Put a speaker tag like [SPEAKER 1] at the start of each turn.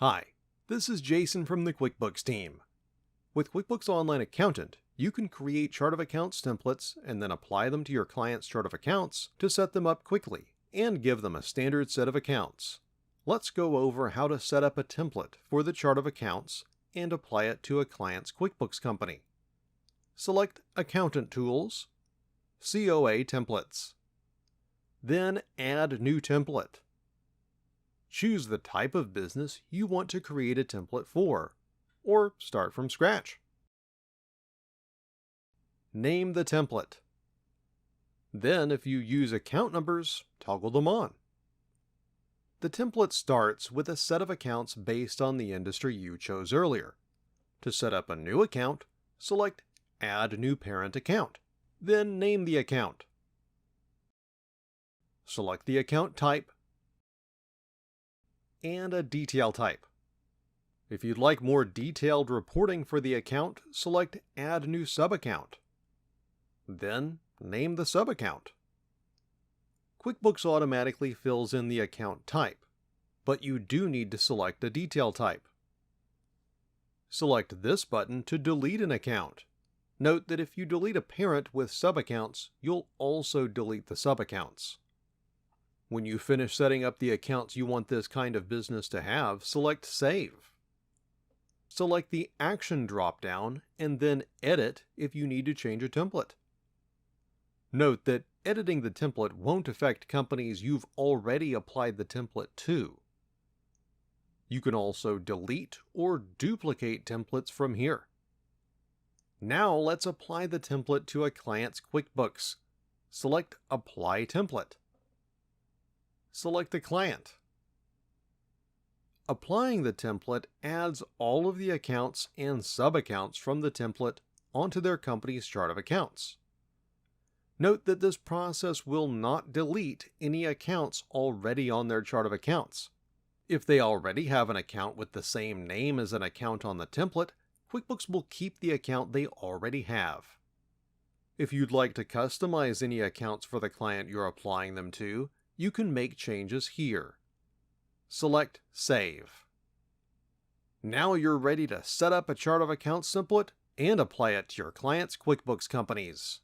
[SPEAKER 1] Hi, this is Jason from the QuickBooks team. With QuickBooks Online Accountant, you can create chart of accounts templates and then apply them to your client's chart of accounts to set them up quickly and give them a standard set of accounts. Let's go over how to set up a template for the chart of accounts and apply it to a client's QuickBooks company. Select Accountant Tools, COA Templates. Then add New Template. Choose the type of business you want to create a template for, or start from scratch. Name the template. Then, if you use account numbers, toggle them on. The template starts with a set of accounts based on the industry you chose earlier. To set up a new account, select Add New Parent Account, then name the account. Select the account type and a detail type. If you'd like more detailed reporting for the account, select Add New Subaccount. Then, name the subaccount. QuickBooks automatically fills in the account type, but you do need to select a detail type. Select this button to delete an account. Note that if you delete a parent with subaccounts, you'll also delete the subaccounts. When you finish setting up the accounts you want this kind of business to have, select Save. Select the Action drop-down and then Edit if you need to change a template. Note that editing the template won't affect companies you've already applied the template to. You can also delete or duplicate templates from here. Now let's apply the template to a client's QuickBooks. Select Apply Template. Select the client. Applying the template adds all of the accounts and subaccounts from the template onto their company's chart of accounts. Note that this process will not delete any accounts already on their chart of accounts. If they already have an account with the same name as an account on the template, QuickBooks will keep the account they already have. If you'd like to customize any accounts for the client you're applying them to, you can make changes here. Select Save. Now you're ready to set up a chart of accounts template and apply it to your client's QuickBooks companies.